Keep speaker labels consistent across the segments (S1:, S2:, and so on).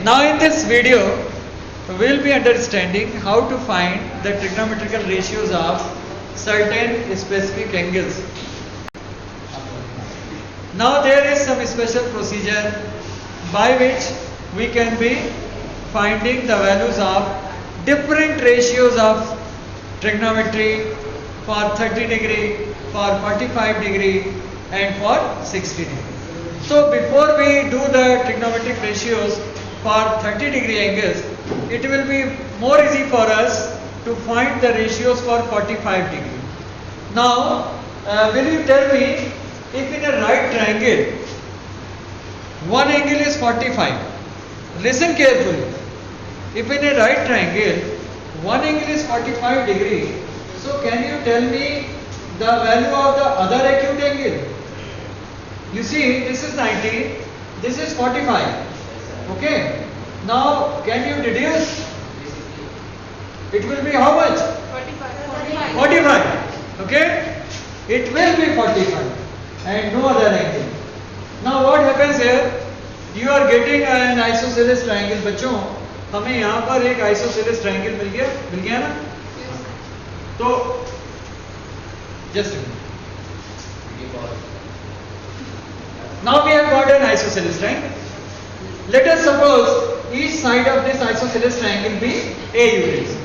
S1: Now in this video, we will be understanding how to find the trigonometrical ratios of certain specific angles. Now there is some special procedure by which we can be finding the values of different ratios of trigonometry for 30 degree, for 45 degree and for 60 degree. So before we do the trigonometric ratios for 30 degree angles, it will be more easy for us to find the ratios for 45 degree. Now will you tell me, if in a right triangle one angle is 45, listen carefully, if in a right triangle one angle is 45 degree, so can you tell me the value of the other acute angle? You see, this is 90, this is 45. Okay. Now can you deduce? It will be how much? 45. Okay. It will be 45 and no other angle. Now what happens here? You are getting an isosceles triangle. बच्चों, हमें यहाँ पर एक isosceles triangle मिल गया ना? तो just a minute. Now we have got an isosceles triangle. Let us suppose each side of this isosceles triangle be A units.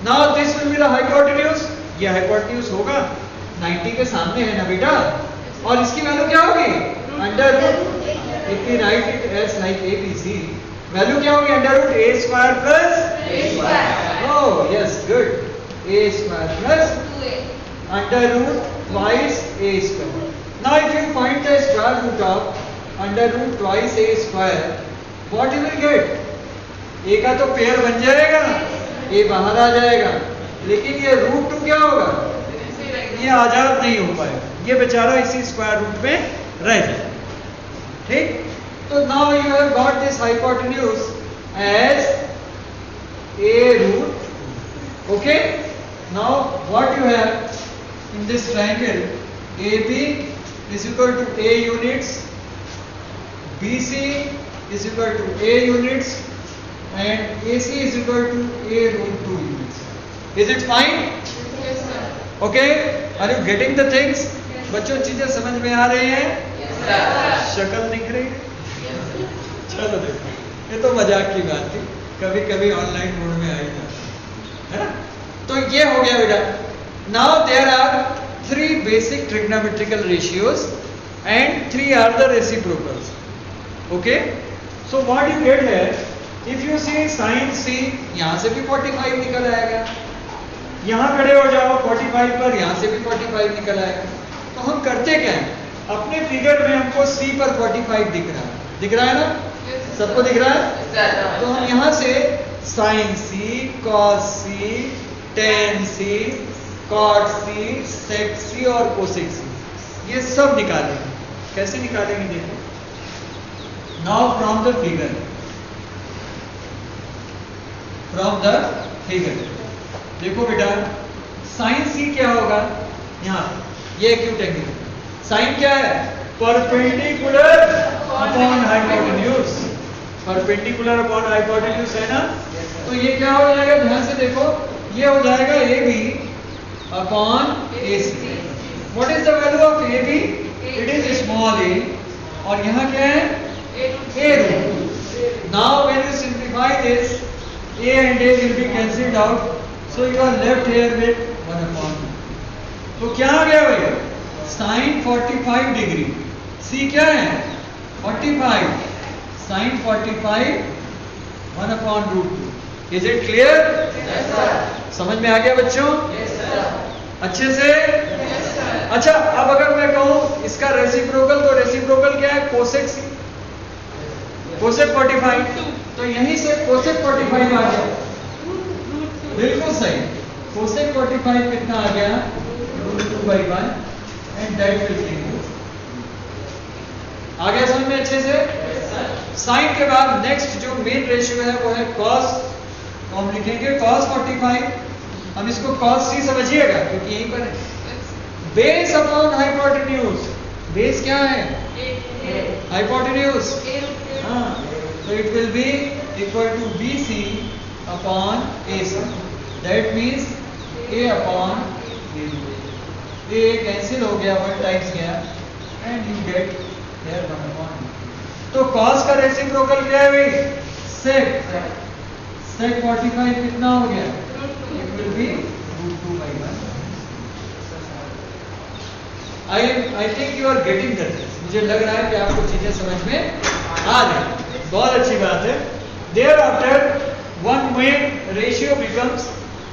S1: Now this will be the hypotenuse. ये hypotenuse होगा 90 के सामने है ना बेटा, और इसकी वैल्यू क्या होगी? Under root, if we write it as like ABC, value क्या होगी? Under root A square plus A square. Oh yes, good. A square plus under root twice A square. Now if you find the square root of under root twice A square, what you will get? A का तो pair बन जाएगा, A बाहर आ जाएगा, लेकिन ये root two क्या होगा? ये आजाद नहीं हो पाएगा, ये बेचारा इसी स्क्वायर रूट में रह जाएगा. ठीक? तो now you have got this hypotenuse as A root. Okay? Now what you have in this triangle? AB is equal to A units, BC is equal to A units, and AC is equal to A root 2 units. Is it fine?
S2: Yes, sir.
S1: Okay? Are you getting the things?
S2: Yes.
S1: बच्चों चीजें समझ में आ रही हैं?
S2: Yes, sir.
S1: शक्ल दिख रही?
S2: Yes, sir.
S1: चलो देखो, ये तो मजाक की बात थी, कभी कभी ऑनलाइन मोड में आ ही जाता है ना. तो ये हो गया बेटा. Now there are three basic trigonometrical ratios and three are the reciprocals. Okay? So what you get here, if you see sin C, यहाँ से भी 45 निकल आएगा, यहाँ खड़े हो जाओ 45 पर, यहाँ से भी 45 निकल आएगा. तो हम करते क्या हैं? अपने फिगर में हमको C पर 45 दिख रहा है ना?
S2: Yes,
S1: सबको दिख रहा है?
S2: Yes, sir.
S1: तो हम यहाँ से sin C, cos C, tan C, cot C, sec C और cosec C, ये सब निकालेंगे. कैसे निकालेंगे देखो. Now from the figure, देखो बेटा, sin C क्या होगा? यहाँ ये एक्यूट एंगल. sin क्या है? Perpendicular upon hypotenuse. Perpendicular upon hypotenuse है ना? तो ये क्या हो जाएगा? ध्यान से देखो, ये हो जाएगा AB upon AC. What is the value of AB? It is small a, और यहाँ क्या है? A root. Now when you simplify this, A and A will be cancelled out, so you are left here with 1 upon 2. तो क्या आ गया भैया? sin 45 degree. C क्या है? 45. sin 45 1 upon root 2. Is it clear?
S2: Yes, sir.
S1: समझ में आ गया बच्चों?
S2: Yes, sir.
S1: अच्छे से?
S2: Yes, sir.
S1: अच्छा, अब अगर मैं कहूँ इसका रेसिप्रोकल, तो रेसिप्रोकल क्या है? Cosec C. कोसेक 45. तो यहीं से कोसेक 45 आ गया. बिल्कुल सही. कोसेक 45 कितना आ गया? Root 2/1 and that will give you. आ गया समझ में अच्छे से? साइन के बाद नेक्स्ट जो मेन रेशियो है वो है cos. तो हम लिखेंगे cos 45. हम इसको cos C समझिएगा क्योंकि यहीं पर है. Base upon hypotenuse. बेस क्या है? हाइपोटेन्यूज. हाँ, it will be equal to BC upon AC. That means A upon AB. A cancel हो गया, 1 times गया, and you get here 1 upon B. तो cos का रेसिप्रोकल क्या है भाई? sec. sec 45 कितना हो गया? It will be root 2 by 1. I think you are getting that. मुझे लग रहा है कि आपको चीजें समझ में आ रही। बहुत अच्छी बात है। Thereafter one main ratio becomes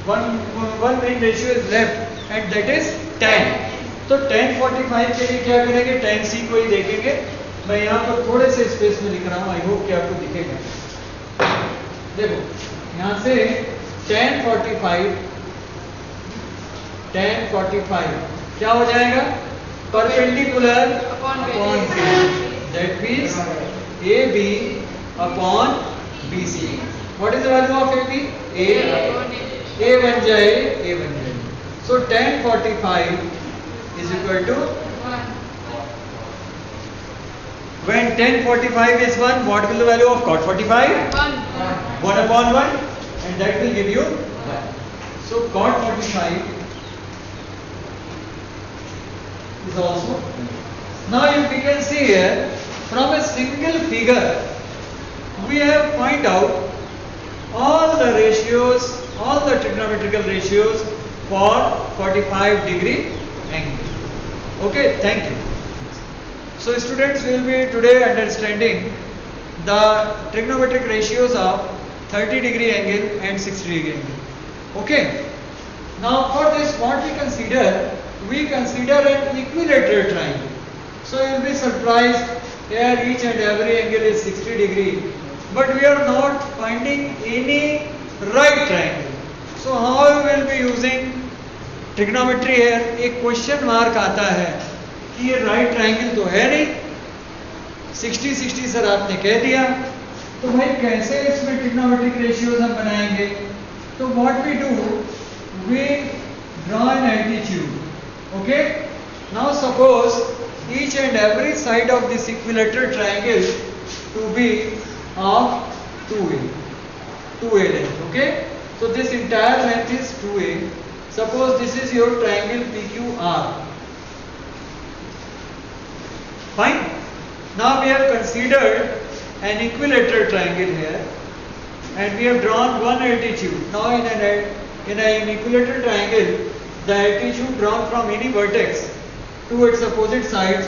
S1: one main ratio is left and that is tan. तो tan 45 के लिए क्या करेंगे? tan c को ही देखेंगे। मैं यहाँ पर थोड़े से स्पेस में लिख रहा हूँ, आई होप कि आपको दिखेगा। देखो यहाँ से tan 45 क्या हो जाएगा? Perpendicular
S2: Upon
S1: upon
S2: base.
S1: That means AB upon BC। What is the value of AB? A बन जाए। सो tan 45 is equal to, when tan 45 is 1, what will the value of cot 45? 1 upon 1, and that will give you 1. So cot 45 is also. Now we can see here from a single figure we have find out all the ratios, all the trigonometrical ratios for 45 degree angle. Okay, thank you. So students, we will be today understanding the trigonometric ratios of 30 degree angle and 60 degree angle. Okay. Now for this what we consider an equilateral triangle. So you will be surprised, here each and every angle is 60 degree, but we are not finding any right triangle. So how we will be using trigonometry here? एक question mark आता है कि ये right triangle तो है नहीं, 60-60 sir आपने कह दिया, तो भाई कैसे इसमें ट्रिग्नोमेट्रिक रेशियोज हम बनाएंगे? तो what we do, we draw an altitude. Okay, now suppose each and every side of this equilateral triangle to be of 2a length. Okay, so this entire length is 2a. Suppose this is your triangle PQR. Fine. Now we have considered an equilateral triangle here and we have drawn one altitude. Now in an equilateral triangle, the altitude drawn from any vertex to its opposite sides,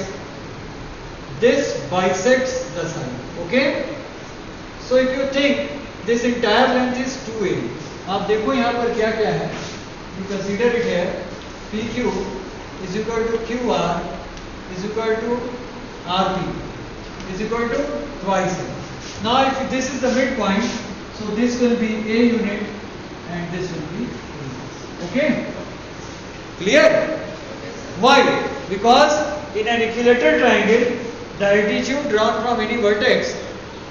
S1: this bisects the side. Okay, so if you think this entire length is 2a, आप देखो यहाँ पर क्या क्या है, you consider it here, PQ is equal to QR is equal to RP is equal to twice a. Now if this is the midpoint, so this will be a unit and this will be a unit. Okay, clear? Why? Because in an equilateral triangle, the altitude drawn from any vertex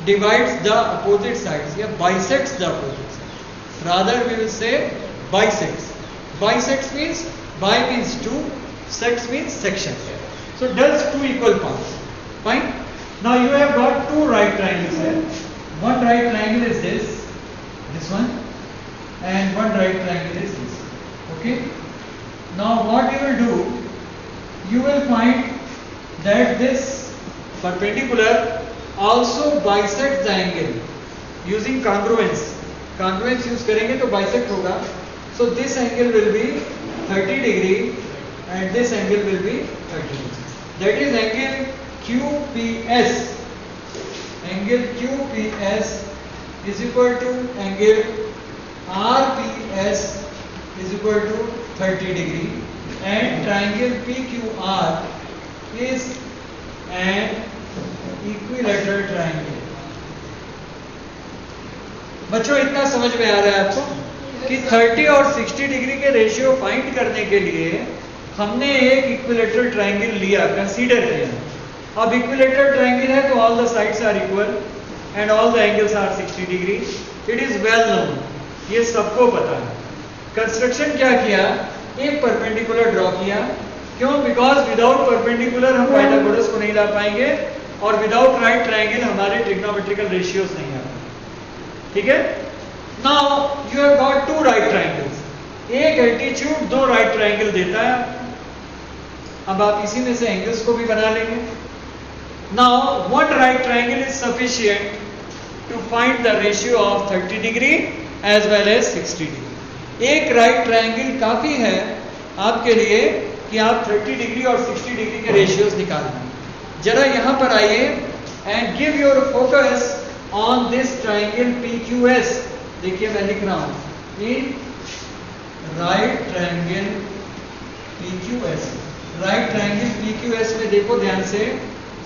S1: divides the opposite sides, yeah, bisects the opposite sides. Rather we will say bisects. Bisects means bi means two, sex means section. So does two equal parts. Fine. Now you have got two right triangles here. One right triangle is this one, and one right triangle is this. Okay. Now what you will do, you will find that this perpendicular also bisects the angle using congruence. Congruence use करेंगे तो bisect होगा. So this angle will be 30 degree and this angle will be 30 degree. That is angle QPS. Angle QPS is equal to angle RPS is equal to 30 degree. And triangle PQR is an equilateral triangle. बच्चों इतना समझ में आ रहा है आपको कि 30 और 60 degree के रेशियो फाइंड करने के लिए हमने एक इक्विलेटरल ट्रायंगल लिया, कंसीडर किया। अब इक्विलेटरल ट्रायंगल है तो all the sides are equal and all the angles are 60 degree. It is well known, ये सबको पता है। कंस्ट्रक्शन क्या किया, एक परपेंडिकुलर ड्रॉ किया। क्यों? बिकॉज विदाउट परपेंडिकुलर हम पाइथागोरस को नहीं ला पाएंगे और विदाउट राइट ट्रायंगल हमारे ट्रिग्नोमेट्रिकल रेशियोज नहीं आ ठीक है. Now you have got two right triangles. एक एल्टीट्यूड दो राइट ट्रायंगल देता है. अब आप इसी में से एंगल्स को भी बना लेंगे. Now one right triangle is sufficient to find the ratio of 30 degree as well as 60 degree. एक राइट ट्रायंगल काफी है आपके लिए कि आप 30 डिग्री और 60 डिग्री के रेशियोज निकाल लें. जरा यहाँ पर आइए and give your focus on this triangle PQS. देखिए मैं लिख रहा हूँ in right triangle PQS. Right triangle PQS में देखो ध्यान से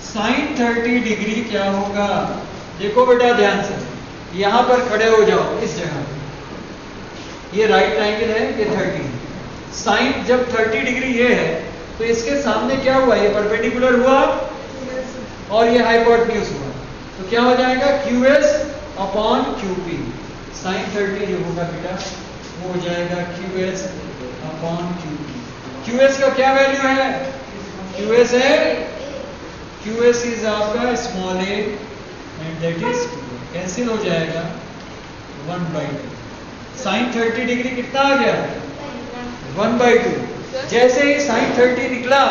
S1: sin 30 डिग्री क्या होगा. देखो बेटा ध्यान से, यहाँ पर खड़े हो जाओ इस जगह पे. ये राइट ट्रायंगल है, ये 30. साइन जब 30 डिग्री ये है तो इसके सामने क्या हुआ, ये परपेंडिकुलर हुआ और ये हाइपोटेन्यूज हुआ. तो क्या हो जाएगा QS अपॉन QP. साइन 30 जो होगा बेटा वो हो जाएगा QS अपॉन QP. QS का क्या वैल्यू है, QS है, QS इज आपका small a and that is cancel हो जाएगा 1/2. साइन 30 डिग्री कितना आ गया 1/2. जैसे ही साइन 30 निकला,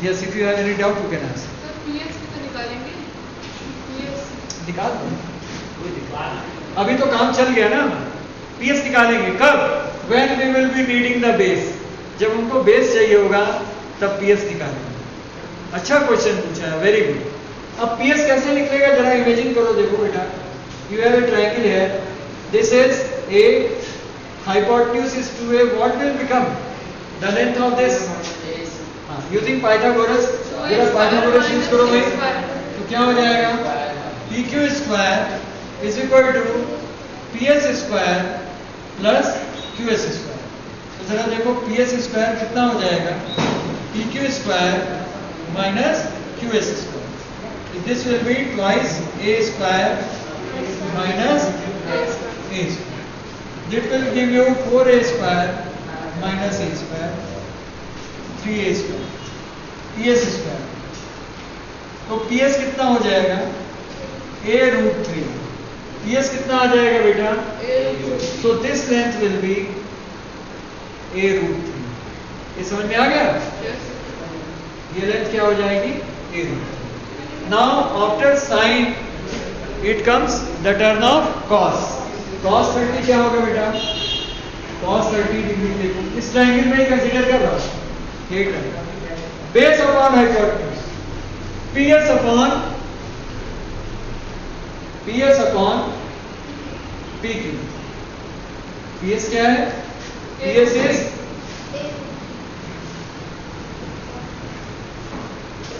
S1: yes if you have any doubt you can ask.
S2: Sir PS कितना निकालेंगे? PS
S1: निकाल दो. अभी तो काम चल गया ना. PS निकालेंगे कब, when we will be needing the base. जब हमको बेस चाहिए होगा तब PS निकालेंगे. अच्छा क्वेश्चन पूछा है, वेरी गुड. अब PS कैसे निकलेगा जरा इमेजिन करो. देखो बेटा you have a triangle here, this is a, hypotenuse is 2a. what will become the length of this? Using Pythagoras. जरा Pythagoras यूज करो भाई. तो क्या हो जाएगा PQ square is equal to PS square plus QS square. तो जरा देखो PS स्क्वायर कितना हो जाएगा, PQ square minus QS square. This will be twice A square minus A square. That will give you 4a square minus a square, 3a square, PS square. तो PS कितना हो जाएगा a√3. PS कितना आ जाएगा बेटा, so this length will be a√3. ये समझ में आ गया. ये लेंथ क्या हो जाएगी a√3. Now after sin it comes the turn of cos. cos 30 क्या होगा बेटा, cos 30 डिग्री. देखो इस ट्रायंगल में ही कंसीडर कर रहा हूं. ये base upon hypotenuse, PS upon PQ. PS क्या है, PS is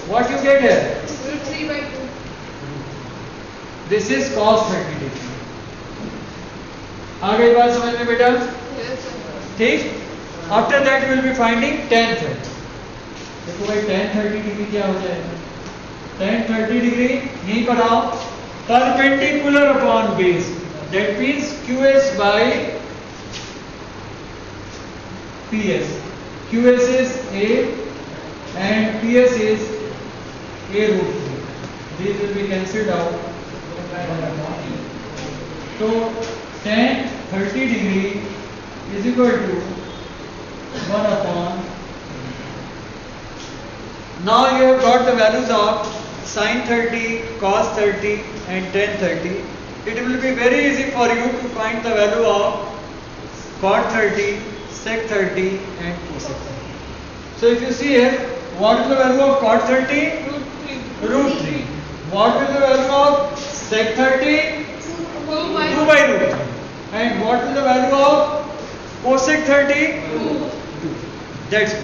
S1: what you get here,
S2: √3/2.
S1: this is cos 30 डिग्री. आ गई बात समझ में बेटा.
S2: Yes sir.
S1: ठीक. After that will be finding tan 30. देखो भाई tan 30 डिग्री क्या हो जाएगा, tan 30 डिग्री यहीं पर आओ, perpendicular upon base. That means QS by PS. QS is A and PS is a√3. These will be cancelled out. तो tan 30 degree is equal to 1 upon. Now you have got the values of sin 30, cos 30 and tan 30. It will be very easy for you to find the value of cot 30, sec 30 and cosec 30. So if you see here, what is the value of cot 30? √3. What is the value of sec 30? 2/√3. And what is the value of cosec 30? 2. That's